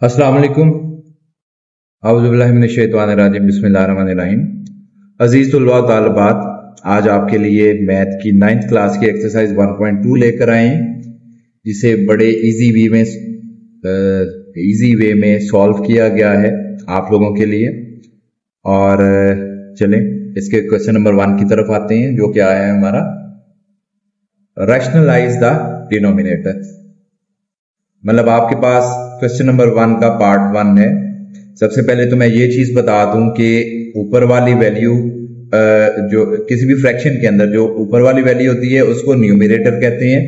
अस्सलाम वालेकुम। औज़ुबिल्लाहि मिनश्शैतानिर्रजीम। बिस्मिल्लाहिर्रहमानिर्रहीम। अजीज तुल्बा व तालिबात, आज आपके लिए मैथ की 9th क्लास की एक्सरसाइज 1.2 लेकर आए हैं, जिसे बड़े इजी वे में सॉल्व किया गया है आप लोगों के लिए। और चलें इसके क्वेश्चन नंबर 1 की तरफ आते हैं, जो क्या है हमारा रैशनलाइज द डिनोमिनेटर। मतलब आपके पास क्वेश्चन नंबर 1 का पार्ट 1 है। सबसे पहले तो मैं ये चीज बता दूं कि ऊपर वाली वैल्यू जो किसी भी फ्रैक्शन के अंदर जो ऊपर वाली वैल्यू होती है उसको न्यूमरेटर कहते हैं,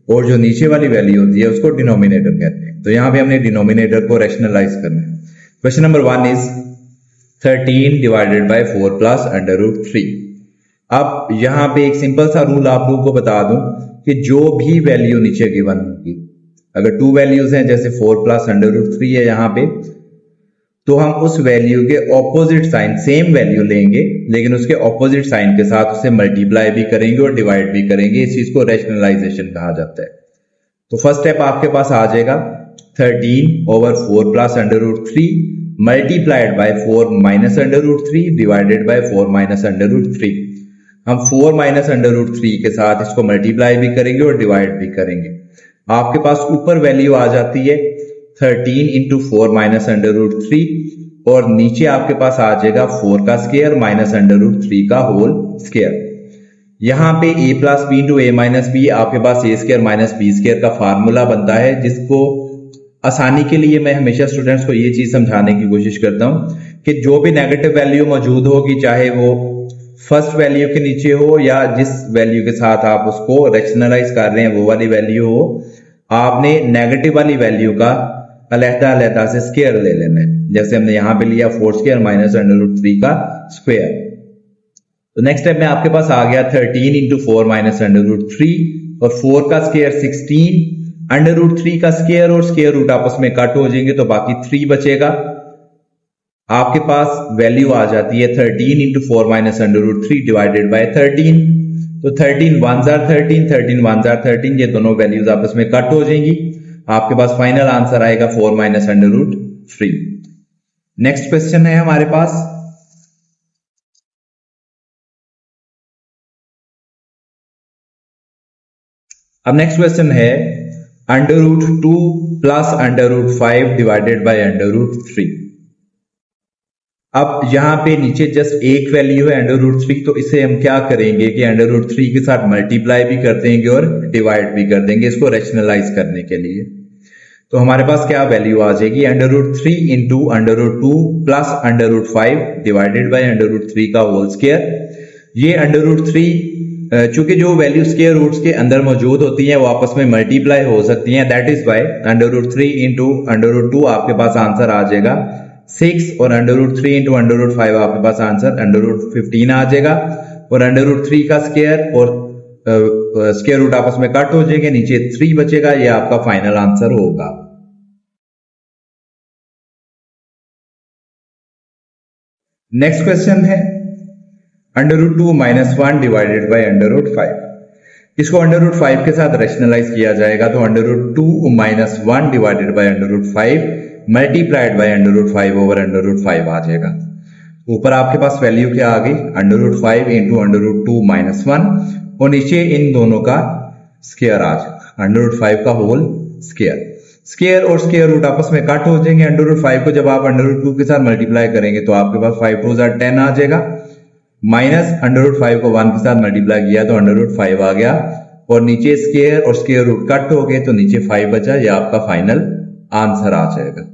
और जो नीचे वाली वैल्यू होती है उसको डिनोमिनेटर कहते हैं। तो यहां पे हमने डिनोमिनेटर को रैशनलाइज करना है। Question number 1 is 13 divided by 4 plus under root 3। अब यहां पे एक सिंपल सा रूल आप लोगों को बता दूं कि जो भी वैल्यू नीचे गिवन होगी, अगर 2 वैल्यूज हैं जैसे 4 प्लस अंडर रूट 3 है यहां पे, तो हम उस वैल्यू के ऑपोजिट साइन, सेम वैल्यू लेंगे लेकिन उसके ऑपोजिट साइन के साथ उसे मल्टीप्लाई भी करेंगे और डिवाइड भी करेंगे। इस चीज को रैशनलाइजेशन कहा जाता है। तो फर्स्ट स्टेप आपके पास आ जाएगा 13 over 4 plus under root 3 multiplied by 4 minus under root 3 divided by 4 minus under root 3। हम 4 माइनस अंडर रूट 3 के साथ इसको मल्टीप्लाई भी करेंगे और डिवाइड भी करेंगे। आपके पास ऊपर वैल्यू आ जाती है 13 इंटू 4 माइनस अंडर रूट 3, और नीचे आपके पास आ जाएगा 4 का स्क्वायर माइनस अंडर रूट 3 का होल स्क्वायर। यहां पे a plus b into a minus b, आपके पास a square minus b square का फार्मूला बनता है, जिसको आसानी के लिए मैं हमेशा स्टूडेंट्स को ये चीज समझाने की कोशिश करता हूं कि जो भी नेगेटिव वैल्यू मौजूद होगी, चाहे वो फर्स्ट वैल्यू के नीचे हो या जिस वैल्यू के साथ आप उसको रैशनलाइज कर रहे हैं वो वाली वैल्यू हो, आपने नेगेटिव वाली वैल्यू का अलग-अलग से स्क्वायर ले लेना है। जैसे हमने यहां पे लिया 4 स्क्वायर माइनस अंडर रूट 3 का स्क्वायर। तो नेक्स्ट स्टेप में आपके पास आ गया 13 इंटू 4 माइनस अंडर रूट 3, और 4 का स्क्वायर 16, अंडर रूट 3 का स्क्वायर और स्क्वायर रूट आपस में कट हो जाएंगे तो बाकी 3 बचेगा। आपके पास वैल्यू आ जाती है 13 into 4 minus under root 3 divided by 13। तो 13 1s are 13, 13 1s are 13, ये दोनों वैल्यूज आपस में कट हो जाएंगी। आपके पास फाइनल आंसर आएगा 4 minus under root 3। Next question है हमारे पास अब नेक्स्ट क्वेश्चन है under root 2 plus under root 5 divided by under root 3। अब यहां पे नीचे जस्ट एक वैल्यू है अंडर रूट 3, तो इसे हम क्या करेंगे कि अंडर रूट 3 के साथ मल्टीप्लाई भी कर देंगे और डिवाइड भी कर देंगे इसको रैशनलाइज करने के लिए। तो हमारे पास क्या वैल्यू आ जाएगी, under root 3 into under root 2 plus under root 5 divided by under root 3 का होल स्क्वायर। ये अंडर रूट 3 चूंकि जो वैल्यू स्क्वायर रूट्स के अंदर मौजूद होती हैं वो आपस में मल्टीप्लाई हो सकती हैं, that is why under root 3 into under root 2 आपके पास आंसर आ जाएगा 6, और under root 3 into under root 5 आपके पास आंसर अंडर रूट 15 आ जाएगा। और अंडर रूट 3 का स्क्वायर और स्क्वायर रूट आपस में कट हो जाएंगे, नीचे 3 बचेगा, ये आपका फाइनल आंसर होगा। नेक्स्ट क्वेश्चन है under root 2 minus 1 divided by under root 5। इसको अंडर रूट 5 के साथ रैशनलाइज किया जाएगा, तो under root 2 minus 1 divided by under root 5 multiplied by under root 5 over under root 5 आ जाएगा। ऊपर आपके पास वैल्यू क्या आ गई, under root 5 into under root 2 minus 1, और नीचे इन दोनों का स्क्वायर आ जाएगा, अंडर रूट 5 का होल स्क्वायर। स्क्वायर और स्क्वायर रूट आपस में कट हो जाएंगे। अंडर रूट 5 को जब आप अंडर रूट 2 के साथ मल्टीप्लाई करेंगे तो आपके पास 5 2s are 10 आ जाएगा, माइनस अंडर रूट 5 को 1 के साथ मल्टीप्लाई किया तो अंडर रूट 5 आ गया, और नीचे स्क्वायर और स्क्वायर रूट कट हो गए तो नीचे 5 बचा, यह आपका फाइनल आंसर आ जाएगा।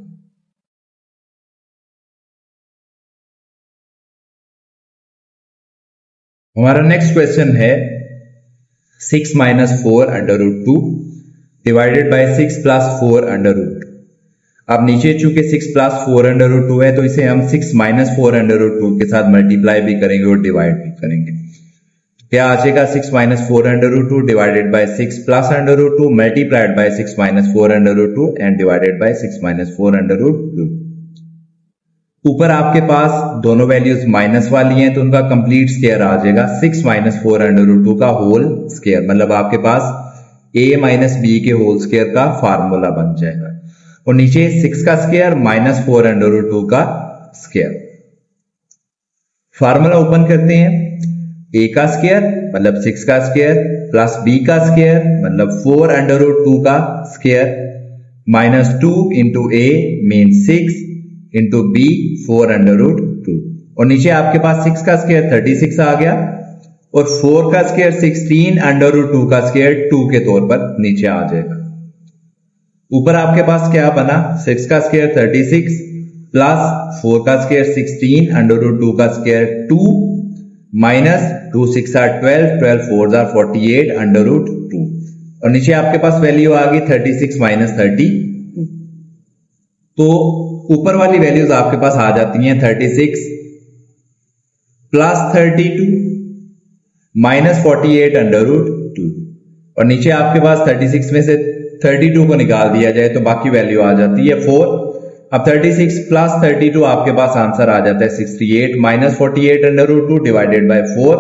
हमारा नेक्स्ट क्वेश्चन है 6 minus 4 under root 2 divided by 6 plus 4 under root. अब नीचे चूंकि 6 प्लस 4 अंडर रूट 2 है तो इसे हम 6 माइनस 4 अंडर रूट 2 के साथ मल्टीप्लाई भी करेंगे और डिवाइड भी करेंगे। क्या आ जाएगा 6 minus 4 under root 2 divided by 6 plus under root 2 multiplied by 6 minus 4 under root 2 and divided by 6 minus 4 under root 2। ऊपर आपके पास दोनों वैल्यूज माइनस वाली हैं तो उनका कंप्लीट स्क्वायर आ जाएगा 6 माइनस 4 अंडर रूट 2 का होल स्क्वायर, मतलब आपके पास a माइनस बी के होल स्क्वायर का फार्मूला बन जाएगा। और नीचे 6 का स्क्वायर माइनस 4 अंडर रूट 2 का स्क्वायर। फार्मूला ओपन करते हैं, a का स्क्वायर मतलब 6 का स्क्वायर प्लस b का स्क्वायर मतलब 4 अंडर रूट 2 का square minus 2 into a mean 6 into b 4 under root 2 और नीचे आपके पास 6 का स्क्वायर 36 आ गया और 4 का स्क्वायर 16 अंडर रूट 2 का स्क्वायर 2 के तौर पर नीचे आ जाएगा। ऊपर आपके पास क्या बना, 6 का स्क्वायर 36 प्लस 4 का स्क्वायर 16 अंडर रूट 2 का square 2 minus 2 6 are 12 12 4 are 48 under root 2 और नीचे आपके पास वैल्यू आ गई 36 माइनस 30। तो ऊपर वाली वैल्यूज आपके पास आ जाती हैं 36 प्लस 32 माइनस 48 अंडर रूट 2 और नीचे आपके पास 36 में से 32 को निकाल दिया जाए तो बाकी वैल्यू आ जाती है 4। अब 36 प्लस 32 आपके पास आंसर आ जाता है 68 minus 48 under root 2 divided by 4।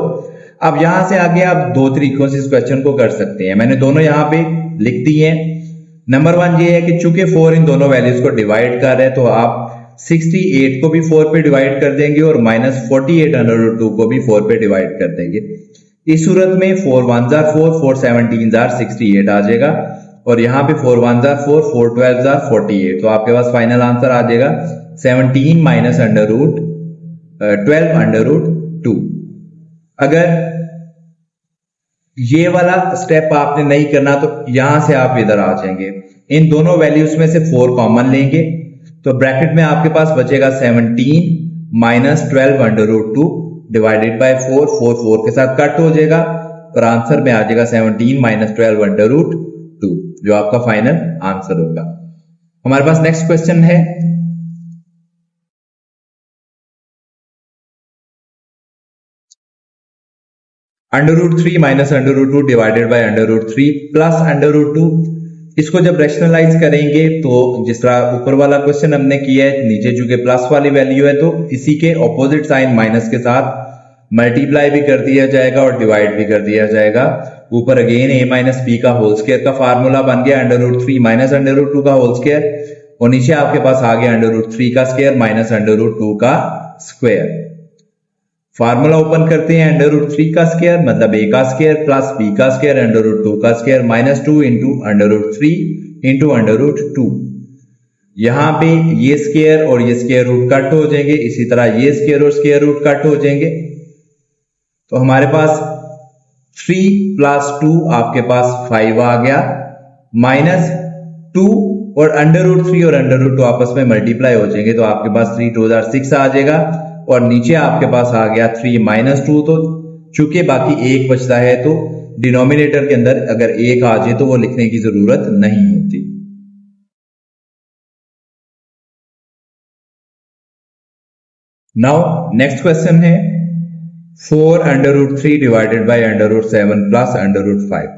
अब यहां से आगे आप दो तरीकों से इस क्वेश्चन को कर सकते हैं, मैंने दोनों यहां पे लिख दी हैं। नंबर 1 ये है कि चूंकि 4 इन दोनों वैल्यूज को डिवाइड कर रहे हैं तो आप 68 को भी 4 पे डिवाइड कर देंगे और माइनस 48 अंडर रूट 2 को भी 4 पे डिवाइड कर देंगे। इस सूरत में 4 1 जार 4 4 17 जार 68 आ जाएगा और यहाँ पे 4 1 जार 4 4 12 जार 48 तो आपके पास फाइनल आंसर आ जाएगा 17 minus under root 12 under root 2। अगर ये वाला स्टेप आपने नहीं करना तो यहां से आप इधर आ जाएंगे, इन दोनों वैल्यूज में से 4 कॉमन लेंगे तो ब्रैकेट में आपके पास बचेगा 17 minus 12 under root 2 divided by 4 4 4 के साथ कट हो जाएगा और आंसर में आ जाएगा 17 माइनस 12 अंडर रूट 2 जो आपका फाइनल आंसर होगा। हमारे पास नेक्स्ट क्वेश्चन है, under root 3 minus under root 2 divided by under root 3 plus under root 2। इसको जब रैशनलाइज करेंगे तो जिस तरह ऊपर वाला क्वेश्चन हमने किया है, नीचे चूंकि प्लस वाली वैल्यू है तो इसी के ऑपोजिट साइन माइनस के साथ मल्टीप्लाई भी कर दिया जाएगा और डिवाइड भी कर दिया जाएगा। ऊपर अगेन a माइनस बी का होल स्क्वायर का फार्मूला बन गया under root 3 minus under root 2 का होल स्क्वायर और नीचे आपके पास आ गया अंडर रूट 3 का स्क्वायर माइनस अंडर रूट 2 का स्क्वायर। फार्मूला ओपन करते हैं, अंडर रूट 3 का स्क्वायर मतलब a का स्क्वायर प्लस b का स्क्वायर अंडर रूट 2 का square minus 2 into under root 3 into under root 2। यहां पे ये स्क्वायर और ये स्क्वायर रूट कट हो जाएंगे, इसी तरह ये स्क्वायर और स्क्वायर रूट कट हो जाएंगे तो हमारे पास 3 प्लस 2 आपके पास 5 आ गया माइनस 2 और अंडर रूट 3 और अंडर रूट 2 आपस में मल्टीप्लाई हो जाएंगे तो आपके पास 3 2 6 आ जाएगा और नीचे आपके पास आ गया 3 माइनस 2। तो चूंकि बाकी एक बचता है तो डिनोमिनेटर के अंदर अगर एक आ जाए तो वो लिखने की जरूरत नहीं होती। नाउ नेक्स्ट क्वेश्चन है 4 under root 3 divided by under root 7 plus under root 5।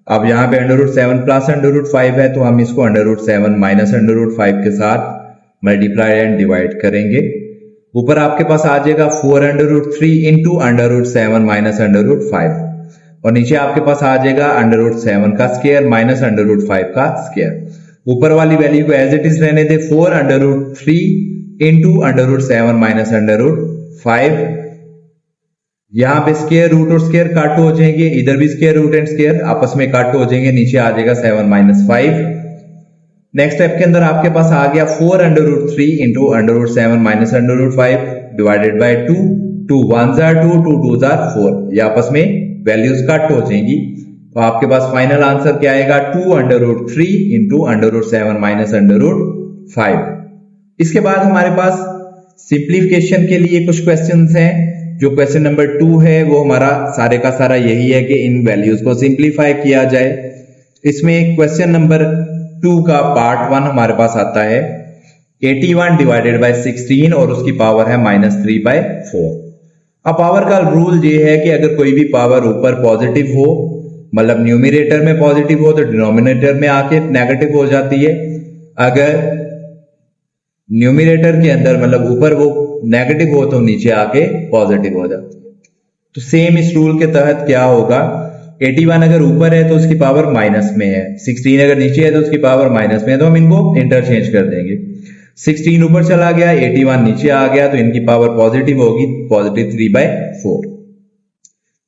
अब यहाँ पे under root 7 plus under root 5 है तो हम इसको under root 7 minus under root 5 के साथ मल्टीप्लाई एंड डिवाइड करेंगे। ऊपर आपके पास आ जाएगा 4 under root 3 into under root 7 minus under root 5 और नीचे आपके पास आ जाएगा अंडर रूट 7 का स्क्वायर माइनस अंडर रूट 5 का स्क्वायर। ऊपर वाली वैल्यू को एज इट इज रहने दे 4 under root 3 into under root 7 minus under root 5। यहां पे स्क्वायर रूट और स्क्वायर कट हो जाएंगे, इधर भी स्क्वायर रूट एंड स्क्वायर आपस में कट हो जाएंगे, नीचे आ जाएगा 7 माइनस 5। नेक्स्ट स्टेप के अंदर आपके पास आ गया 4 under root 3 into under root 7 minus under root 5 divided by 2 2 1 जार 2 2 2 जार 4। ये आपस में वैल्यूज कट हो जाएंगी तो आपके पास फाइनल आंसर क्या आएगा 2 under root 3 into under root 7 minus under root 5। इसके बाद हमारे पास सिंप्लीफिकेशन के लिए कुछ क्वेश्चंस हैं। जो क्वेश्चन नंबर 2 है वो हमारा सारे का सारा यही है कि इन वैल्यूज को सिंप्लीफाई किया जाए। इसमें क्वेश्चन नंबर 2 का पार्ट 1 हमारे पास आता है 81 डिवाइडेड बाय 16 और उसकी पावर है -3/4। अब पावर का रूल ये है कि अगर कोई भी पावर ऊपर पॉजिटिव हो मतलब न्यूमरेटर में पॉजिटिव हो तो डिनोमिनेटर में आके नेगेटिव हो जाती है, अगर न्यूमरेटर के अंदर मतलब ऊपर वो नेगेटिव हो तो नीचे आके पॉजिटिव हो जाती है। तो सेम इस रूल के तहत क्या होगा 81 अगर ऊपर है तो उसकी पावर माइनस में है, 16 अगर नीचे है तो उसकी पावर माइनस में है, तो हम इनको इंटरचेंज कर देंगे। 16 ऊपर चला गया, 81 नीचे आ गया, तो इनकी पावर पॉजिटिव होगी, पॉजिटिव 3/4।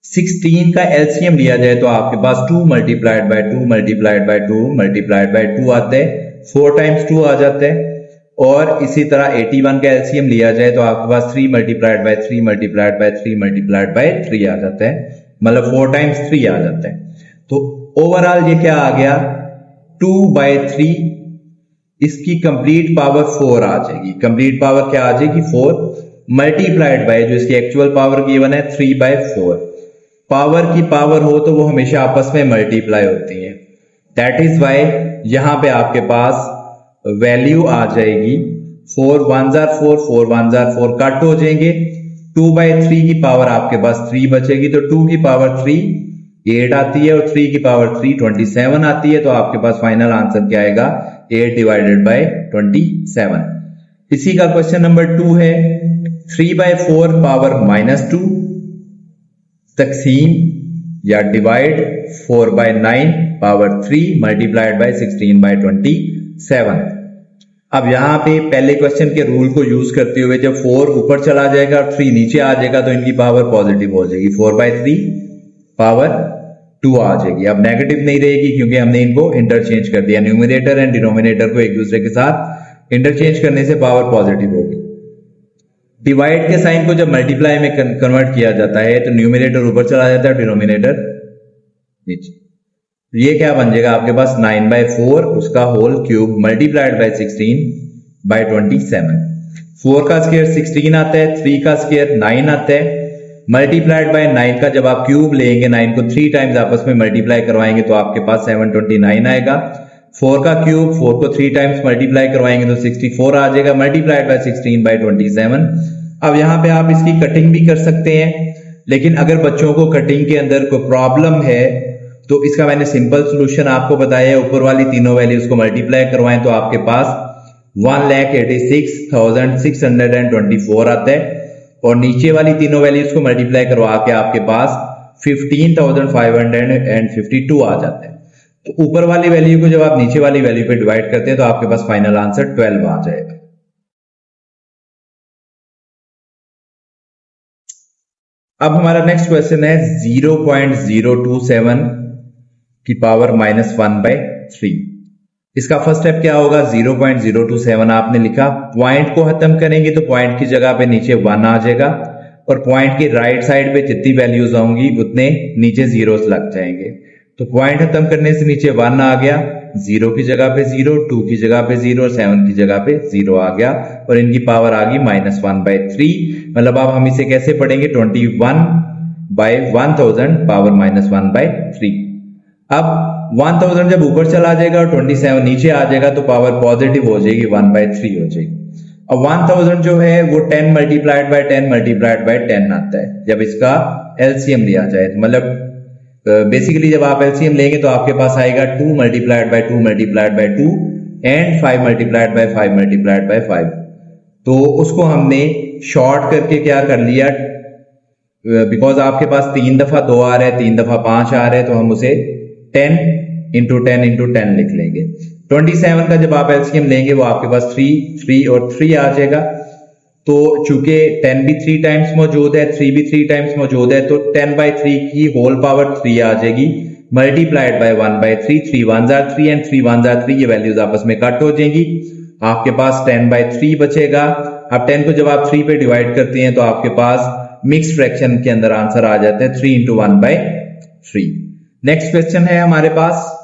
16 का एलसीएम लिया जाए तो आपके पास 2 multiplied bye 2 multiplied bye 2 multiplied bye 2 आता है, 4 टाइम्स 2 आ जाता है। और इसी तरह 81 का एलसीएम लिया जाए तो आपके पास 3 multiplied bye 3 multiplied bye 3 multiplied bye 3 आ जाता है, मतलब 4 टाइम्स 3 आ जाता है। तो ओवरऑल ये क्या आ गया, 2/3, इसकी कंप्लीट पावर 4 आ जाएगी। कंप्लीट पावर क्या आ जाएगी, 4 मल्टीप्लाइड बाय जो इसकी एक्चुअल पावर गिवन है 3/4। पावर की पावर हो तो वो हमेशा आपस में मल्टीप्लाई होती है, दैट इज वाई यहां पे आपके पास वैल्यू आ जाएगी 4 1s are 4, 4 1s are 4 cut हो जाएंगे, 2/3 की पावर आपके पास 3 बचेगी, तो 2 की पावर 3 8 आती है और 3 की पावर 3 27 आती है। तो आपके पास फाइनल आंसर क्या आएगा, 8 डिवाइडेड बाय 27। इसी का क्वेश्चन नंबर 2 है, 3/4 पावर -2 तकसीम या डिवाइड 4/9 पावर 3 मल्टीप्लाइड बाय 16/27। अब यहां पे पहले क्वेश्चन के रूल को यूज करते हुए जब 4 ऊपर चला जाएगा और 3 नीचे आ जाएगा तो इनकी पावर पॉजिटिव हो जाएगी, 4/3 पावर 2 आ जाएगी। अब नेगेटिव नहीं रहेगी क्योंकि हमने इनको इंटरचेंज कर दिया, न्यूमरेटर एंड डिनोमिनेटर को एक दूसरे के साथ इंटरचेंज करने से पावर पॉजिटिव होगी। डिवाइड के साइन को जब मल्टीप्लाई में कन्वर्ट किया जाता है तो न्यूमरेटर ऊपर चला जाता है, डिनोमिनेटर नीचे। ये क्या बन जाएगा आपके पास, 9/4 उसका होल क्यूब मल्टीप्लाइड बाय 16/27। 4 का स्क्वायर 16 आता है, 3 का स्क्वायर 9 आता है, मल्टीप्लाइड बाय 9 का जब आप क्यूब लेंगे, 9 को 3 टाइम्स आपस में मल्टीप्लाई करवाएंगे तो आपके पास 729 आएगा। 4 का क्यूब 4 को 3 टाइम्स मल्टीप्लाई करवाएंगे तो 64 आ जाएगा, मल्टीप्लाइड बाय 16/27। अब यहां पे आप इसकी कटिंग भी कर सकते हैं, लेकिन अगर बच्चों को कटिंग के अंदर कोई प्रॉब्लम है तो इसका मैंने सिंपल सोल्यूशन आपको बताया है। ऊपर वाली तीनों वैल्यूज को मल्टीप्लाई करवाएं तो आपके पास 1,86,624 आता है, और नीचे वाली तीनों वैल्यूज को मल्टीप्लाई करवा के आपके पास 15,552 आ जाता है। तो ऊपर वाली वैल्यू को जब आप नीचे वाली वैल्यू पे डिवाइड करते हैं तो आपके पास फाइनल आंसर 12 आ जाएगा। अब हमारा नेक्स्ट क्वेश्चन है 0.027 की पावर -1/3। इसका फर्स्ट स्टेप क्या होगा, 0.027 आपने लिखा, पॉइंट को खत्म करेंगे तो पॉइंट की जगह पे नीचे 1 आ जाएगा, और पॉइंट की राइट साइड पे जितनी वैल्यूज होंगी उतने नीचे जीरोस लग जाएंगे। तो पॉइंट खत्म करने से नीचे 1 आ गया, 0 की जगह पे 0, 2 की जगह पे 0, 7 की जगह पे 0 आ गया, और इनकी पावर आ गई -1/3। मतलब अब हम इसे कैसे पढ़ेंगे, 21/1000 पावर -1/3। अब 1000 जब ऊपर चला जाएगा और 27 नीचे आ जाएगा तो पावर पॉजिटिव हो जाएगी, 1/3 हो जाएगी। अब 1000 जो है वो 10 मल्टीप्लाइड बाय 10 मल्टीप्लाइड बाय 10 आता है जब इसका एलसीएम लिया जाए। तो मतलब बेसिकली जब आप एलसीएम लेंगे तो आपके पास आएगा 2 multiplied bye 2 multiplied bye 2 and 5 multiplied bye 5 multiplied bye 5। तो उसको हमने शॉर्ट करके क्या कर लिया, बिकॉज आपके पास 3 दफा 2 आ रहा है, 3 दफा 5 आ रहा है, तो हम उसे 10 × 10 × 10 लिख लेंगे। 27 का जब आप एलसीएम लेंगे वो आपके पास 3 3 और 3 आ जाएगा। तो चूंकि 10 भी 3 टाइम्स मौजूद है, 3 भी 3 टाइम्स मौजूद है, तो 10/3 की होल पावर 3 आ जाएगी, multiplied by 1/3। 3 1s are 3 and 3 1s are 3, ये वैल्यूज आपस में कट हो जाएंगी, आपके पास 10/3 बचेगा। अब 10 को जब आप 3 पे डिवाइड करते हैं तो आपके पास मिक्स फ्रैक्शन के अंदर आंसर आ जाता है 3 × 1/3। नेक्स्ट क्वेश्चन है हमारे पास,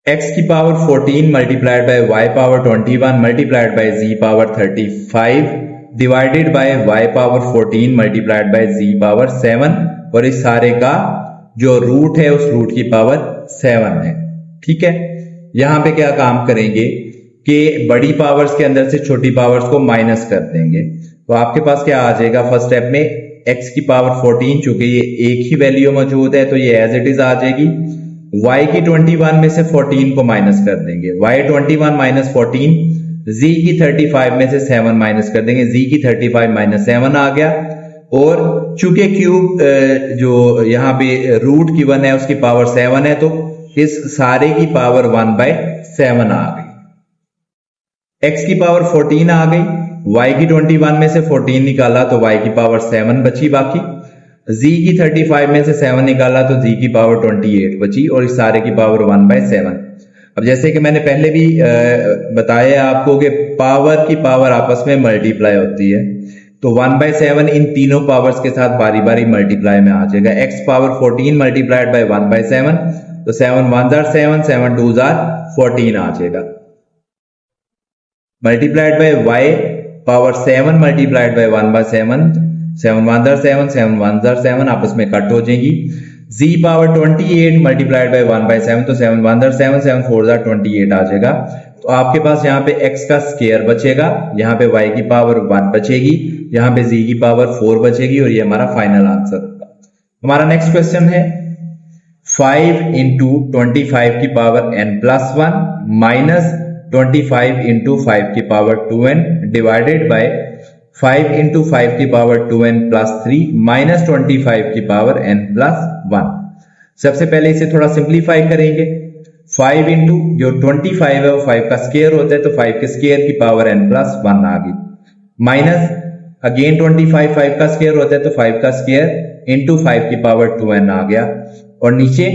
x की power 14 multiplied by y power 21 multiplied by z power 35 divided by y power 14 multiplied by z power 7, और इस सारे का जो रूट है उस रूट की पावर 7 है। ठीक है, यहां पे क्या काम करेंगे कि बड़ी पावर्स के अंदर से छोटी पावर्स को माइनस कर देंगे। तो आपके पास क्या आ जाएगा, फर्स्ट स्टेप में x की पावर 14, चूंकि ये एक ही वैल्यू मौजूद है तो ये एज इट इज आ जाएगी। y की 21 में से 14 को माइनस कर देंगे, y 21 - 14 z की 35 में से 7 माइनस कर देंगे, z की 35 माइनस 7 आ गया। और चूंकि क्यूब जो यहाँ पे रूट गिवन है उसकी पावर 7 है, तो इस सारे की पावर 1/7 आ गई। x की पावर 14 आ गई, y की 21 में से 14 निकाला तो y की पावर 7 बची बाकी, z की 35 में से 7 निकाला तो z की पावर 28 बची, और इस सारे की पावर 1/7। अब जैसे कि मैंने पहले भी बताया आपको कि पावर की पावर आपस में मल्टीप्लाई होती है, तो 1/7 इन तीनों पावर्स के साथ बारी बारी मल्टीप्लाई में आ जाएगा। x पावर 14 मल्टीप्लाइड बाय 1/7, तो 7 1s are 7, 7 2s are 14 आ जाएगा। Multiplied by y power 7 multiplied by 1/7, 7 1s are 7, 7 1s are 7 आपस में कट हो जाएंगी। z पावर 28 मल्टीप्लाइड बाय 1/7, तो 7 1s are 7, 7 4s are 28 आ जाएगा। तो आपके पास यहाँ पे x का स्क्वायर बचेगा, यहाँ पे y की पावर 1 बचेगी, यहाँ पे z की पावर 4 बचेगी, और ये हमारा फाइनल आंसर होगा। हमारा नेक्स्ट क्वेश्चन है 5 इंटू 25 की पावर n+1 माइनस 25 इंटू 5 की power 2n divided by 5 into 5 की पावर 2n प्लस 3 माइनस 25 की पावर n+1। सबसे पहले इसे थोड़ा सिंप्लीफाई करेंगे। 5 इंटू जो 25 है वो 5 का स्क्वायर होता है, तो 5 के स्क्वायर की पावर n+1 आ गई, माइनस अगेन 25 5 का स्क्वायर होता है, तो 5 का स्क्वायर इंटू 5 की पावर 2n आ गया, और नीचे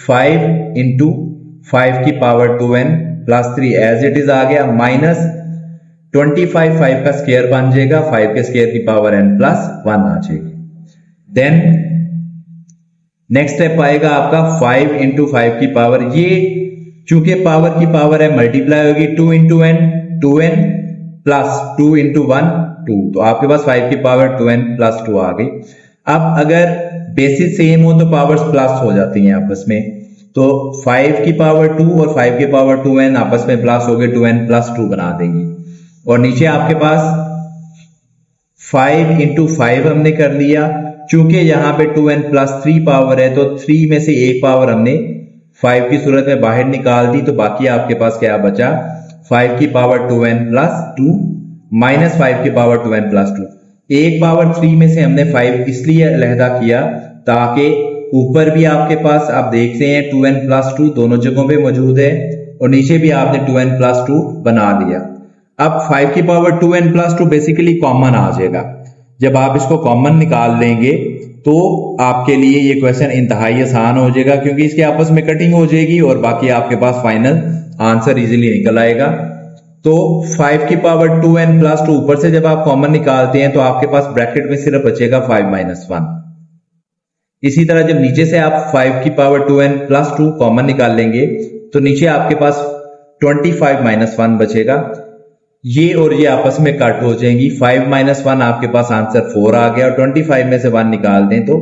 5 इंटू 5 की power 2n plus 3 as it is आ गया, माइनस 25 5 का स्क्वायर बन जाएगा, 5 के स्क्वायर की पावर n+1 आ जाएगी। देन नेक्स्ट स्टेप आएगा आपका 5 इंटू 5 की पावर, ये चूंकि पावर की पावर है मल्टीप्लाई होगी, 2 into n 2n plus 2 into 1 2, तो आपके पास 5 की पावर 2n प्लस 2 आ गई। अब अगर बेसिस सेम हो तो पावर्स प्लस हो जाती हैं आपस में, तो 5 की पावर 2 और 5 की पावर 2n आपस में प्लस हो गए, 2n प्लस 2 बना देंगे। और नीचे आपके पास 5 इंटू 5 हमने कर लिया, चूंकि यहाँ पे 2n प्लस 3 पावर है, तो 3 में से एक पावर हमने 5 की सूरत में बाहर निकाल दी, तो बाकी आपके पास क्या बचा 5 की पावर 2n प्लस 2 माइनस 5 की पावर 2n प्लस 2। एक पावर 3 में से हमने 5 इसलिए अलहदा किया ताकि ऊपर भी आपके पास आप देखते हैं 2n प्लस 2 दोनों जगहों पे मौजूद है, और नीचे भी आपने 2n प्लस 2 बना दिया। अब 5 की power 2n plus 2 basically common आ जाएगा। जब आप इसको कॉमन निकाल लेंगे तो आपके लिए ये क्वेश्चन इंतहाई आसान हो जाएगा, क्योंकि इसके आपस में कटिंग हो जाएगी और बाकी आपके पास फाइनल आंसर इजीली निकल आएगा। तो 5 की पावर 2n प्लस 2 ऊपर से जब आप कॉमन निकालते हैं तो आपके पास ब्रैकेट में सिर्फ बचेगा 5 माइनस 1। इसी तरह जब नीचे से आप 5 की पावर 2n प्लस 2 कॉमन निकाल लेंगे तो नीचे आपके पास 25 माइनस 1 बचेगा, ये और ये आपस में कट हो जाएंगी। 5 माइनस 1 आपके पास आंसर 4 आ गया, और 25 में से 1 निकाल दें तो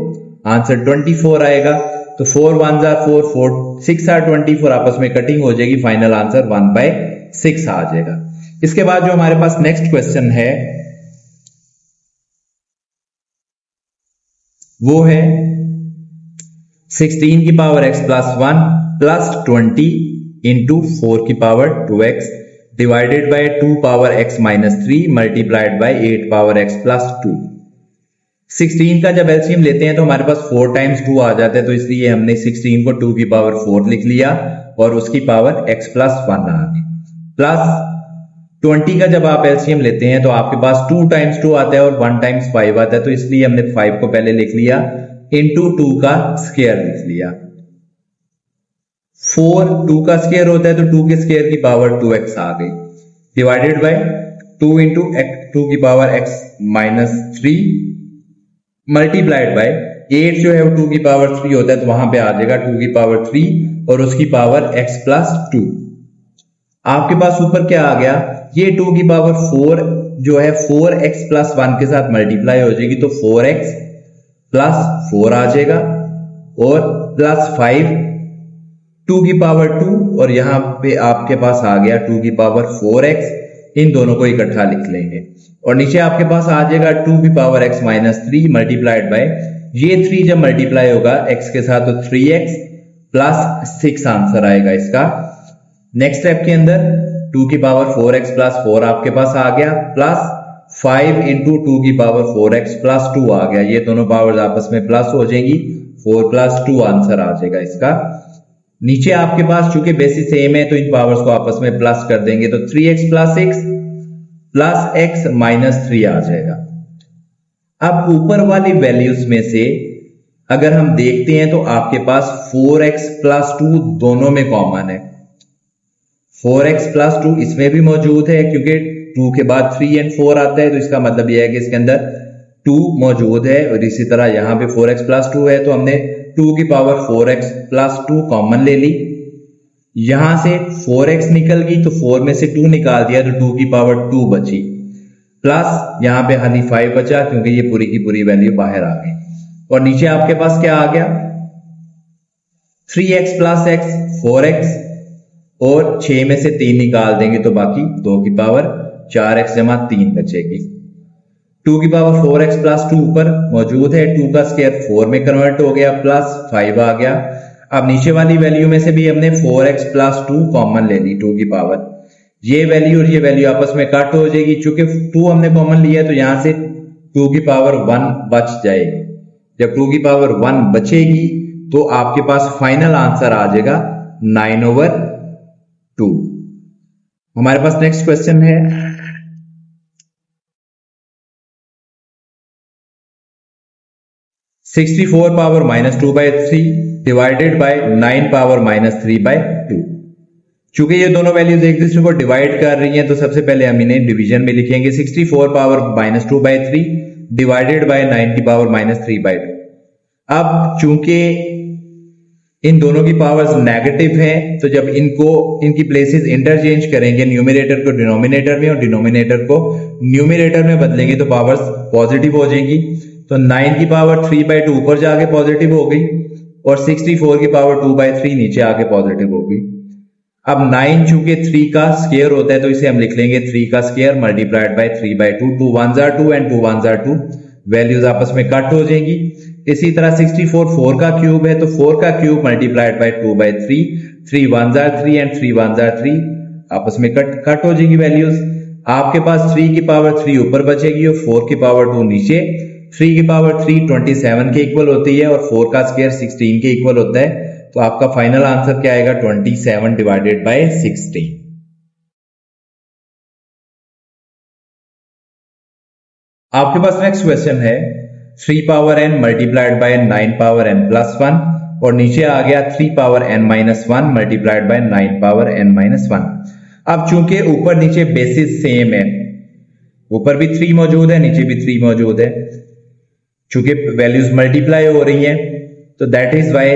आंसर 24 आएगा। तो 4 1s are 4, 4 6 are 24 आपस में कटिंग हो जाएगी, फाइनल आंसर 1/6 आ जाएगा। इसके बाद जो हमारे पास नेक्स्ट क्वेश्चन है वो है 16 की power x plus 1 plus 20 into 4 की power 2x divided by 2 power x minus 3 multiplied bye 8 power x plus 2। 16 का जब एलसीएम लेते हैं तो हमारे पास 4 टाइम्स 2 आ जाता है, तो इसलिए हमने 16 को 2 की पावर 4 लिख लिया और उसकी पावर x प्लस 1 आ गई। प्लस 20 का जब आप एलसीएम लेते हैं तो आपके पास 2 टाइम्स 2 आता है और 1 टाइम्स 5 आता है, तो इसलिए हमने 5 को पहले लिख लिया इंटू 2 का स्क्वायर लिख लिया। 4 2 का स्क्वायर होता है तो 2 के स्क्वायर की पावर 2x आ गई, डिवाइडेड बाय 2 इंटू 2 की power x minus 3 multiplied bye 8 जो है वो 2 की पावर 3 होता है, तो वहां पे आ जाएगा 2 की पावर 3 और उसकी पावर x प्लस 2। आपके पास ऊपर क्या आ गया, ये 2 की पावर 4 जो है 4x प्लस 1 के साथ मल्टीप्लाई हो जाएगी, तो 4x प्लस 4 आ जाएगा और प्लस 5 2 की पावर 2 और यहां पे आपके पास आ गया 2 की पावर 4x, इन दोनों को इकट्ठा लिख लेंगे और नीचे आपके पास आ जाएगा 2 की power x minus 3 multiplied bye ये 3 जब मल्टीप्लाई होगा x के साथ तो 3x प्लस 6 आंसर आएगा इसका। नेक्स्ट स्टेप के अंदर 2 की पावर 4x प्लस 4 आपके पास आ गया, प्लस 5 इंटू 2 की पावर 4x प्लस 2 आ गया। ये दोनों पावर्स आपस में प्लस हो जाएंगी, 4 प्लस 2 आंसर आ जाएगा इसका। नीचे आपके पास चूंकि बेसिस सेम है तो इन पावर्स को आपस में प्लस कर देंगे, तो 3x plus 6 plus x minus 3 आ जाएगा। अब ऊपर वाली वैल्यूज में से अगर हम देखते हैं तो आपके पास 4x प्लस 2 दोनों में कॉमन है। 4x प्लस 2 इसमें भी मौजूद है क्योंकि 2 के बाद 3 एंड 4 आता है, तो इसका मतलब यह है कि इसके अंदर 2 मौजूद है। और इसी तरह यहां पे 4x प्लस 2 है तो हमने 2 की पावर 4x प्लस 2 कॉमन ले ली। यहां से 4x निकल गई तो 4 में से 2 निकाल दिया तो 2 की पावर 2 बची, प्लस यहां पे खाली 5 बचा क्योंकि ये पूरी की पूरी वैल्यू बाहर आ गई। और नीचे आपके पास क्या आ गया, 3x प्लस x 4x, और 6 में से 3 निकाल देंगे तो बाकी 2 की पावर 4x जमा 3 बचेगी। 2 की पावर 4x प्लस 2 ऊपर मौजूद है, 2 का स्क्वायर 4 में कन्वर्ट हो गया, प्लस 5 आ गया। अब नीचे वाली वैल्यू में से भी हमने 4x प्लस 2 कॉमन ले ली, 2 की पावर, ये वैल्यू और ये वैल्यू आपस में कट हो जाएगी। चूंकि 2 हमने कॉमन लिया है तो यहां से 2 की पावर 1 बच जाएगी। जब 2 की पावर 1 बचेगी तो आपके पास फाइनल आंसर आ जाएगा 9/2। हमारे पास नेक्स्ट क्वेश्चन है, 64 power minus 2/3 divided by 9 power minus 3/2। चूंकि ये दोनों वैल्यूज एक दूसरे को डिवाइड कर रही हैं तो सबसे पहले हम इन्हें डिवीजन में लिखेंगे। 64 पावर माइनस 2/3 डिवाइडेड बाय 9 की पावर माइनस 3/2। अब चूंकि इन दोनों की पावर्स नेगेटिव हैं तो जब इनकी प्लेसेस इंटरचेंज करेंगे, न्यूमरेटर को डिनोमिनेटर में और डिनोमिनेटर को न्यूमरेटर में बदलेंगे तो पावर्स पॉजिटिव हो जाएंगी। तो 9 की पावर 3/2 ऊपर जाके पॉजिटिव हो गई और 64 की पावर 2/3 नीचे आके पॉजिटिव हो गई। अब 9 चूंकि 3 का स्क्वायर होता है तो इसे हम लिख लेंगे 3 का square multiplied by 3/2। 2 1s are 2 and 2 1s are 2, values आपस में कट हो जाएंगी। इसी तरह 64 4 का क्यूब है तो 4 का cube multiplied by 2/3, 3 1s are 3 and 3 1s are 3, आपस में कट हो जाएगी वैल्यूज। आपके पास 3 की पावर 3 ऊपर बचेगी और 4 की पावर 2 नीचे। 3 की पावर 3 27 के इक्वल होती है और 4 का स्क्वायर 16 के इक्वल होता है। तो आपका फाइनल आंसर क्या आएगा, 27 डिवाइडेड बाय 16। आपके पास नेक्स्ट क्वेश्चन है, 3 power n multiplied by 9 power n plus 1, और नीचे आ गया 3 power n minus 1 multiplied by 9 power n minus 1। अब चूंकि ऊपर नीचे बेसिस सेम है, ऊपर भी 3 मौजूद है, नीचे भी 3 मौजूद है, चूंकि वैल्यूज मल्टीप्लाई हो रही हैं तो दैट इज वाई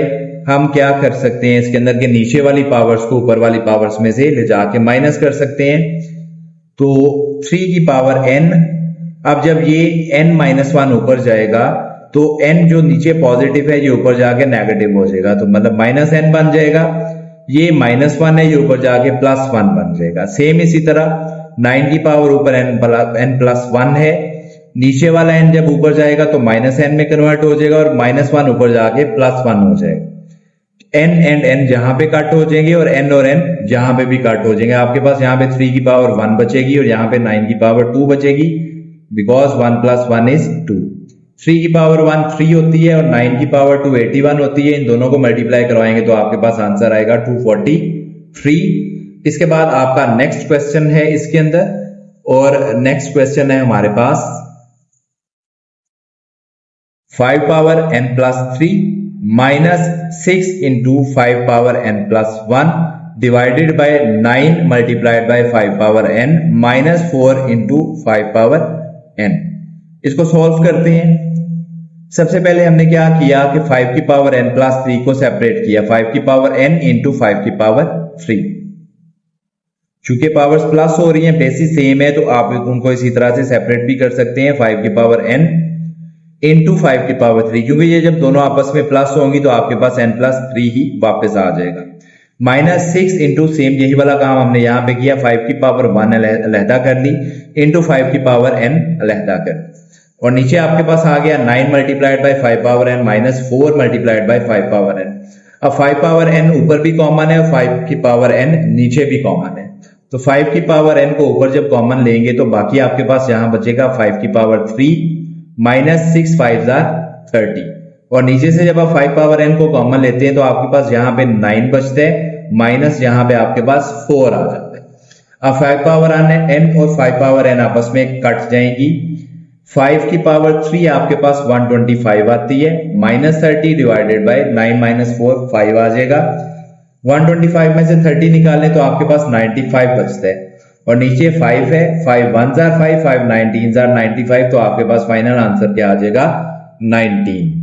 हम क्या कर सकते हैं, इसके अंदर के नीचे वाली पावर्स को ऊपर वाली पावर्स में से ले जाके माइनस कर सकते हैं। तो 3 की पावर n, अब जब ये n माइनस 1 ऊपर जाएगा तो n जो नीचे पॉजिटिव है ये ऊपर जाके नेगेटिव हो जाएगा, तो मतलब माइनस n बन जाएगा। ये माइनस 1 है, ये ऊपर जाके प्लस 1 बन जाएगा। सेम इसी तरह 9 की पावर ऊपर n प्लस 1 है, नीचे वाला n जब ऊपर जाएगा तो माइनस n में कन्वर्ट हो जाएगा और माइनस 1 ऊपर जाके प्लस 1 हो जाएगा। n एंड n जहां पे कट हो जाएंगे और n और n जहां पे भी कट हो जाएंगे। आपके पास यहाँ पे 3 की पावर 1 बचेगी और यहाँ पे 9 की पावर 2 बचेगी, बिकॉज 1 प्लस 1 इज 2। 3 की पावर 1 3 होती है और 9 की पावर 2 81 होती है। इन दोनों को मल्टीप्लाई करवाएंगे तो आपके पास आंसर आएगा 243। इसके बाद आपका नेक्स्ट क्वेश्चन है इसके अंदर, और नेक्स्ट क्वेश्चन है हमारे पास 5 power n plus 3 minus 6 into 5 power n plus 1 divided bye 9 multiplied by 5 power n minus 4 into 5 power n। इसको सॉल्व करते हैं। सबसे पहले हमने क्या किया कि 5 की पावर n प्लस 3 को सेपरेट किया, 5 की पावर n इंटू 5 की पावर 3। चूंकि पावर्स प्लस हो रही हैं, बेसिस सेम है, तो आप उनको इसी तरह से सेपरेट भी कर सकते हैं। 5 की पावर n इंटू 5 की पावर 3, क्योंकि ये जब दोनों आपस में प्लस होंगी तो आपके पास n प्लस 3 ही वापस आ जाएगा। माइनस 6 इंटू, सेम यही वाला काम हमने यहाँ पे किया, 5 की पावर 1 अलहदा कर ली इंटू 5 की पावर n अलहदा कर, और नीचे आपके पास आ गया 9 multiplied by 5 power n minus 4 multiplied by 5 power n। अब 5 पावर n ऊपर भी कॉमन है, 5 की पावर n नीचे भी कॉमन है, तो 5 की पावर n को ऊपर जब कॉमन लेंगे तो बाकी आपके पास यहां बचेगा 5 की पावर 3 माइनस 6 5 30, और नीचे से जब आप 5 पावर n को कॉमन लेते हैं तो आपके पास यहाँ पे 9 बचते हैं, माइनस यहाँ पे आपके पास 4 आ जाता है। अब 5 पावर n और 5 पावर n आपस में कट जाएंगी। 5 की पावर 3 आपके पास 125 आती है, माइनस 30 डिवाइडेड बाय 9 माइनस 4 5 आ जाएगा। 125 में से 30 निकालें तो आपके पास 95 बचता है, और नीचे 5 है, 5 1 5 5 19 95, तो आपके पास फाइनल आंसर क्या आ जाएगा 19।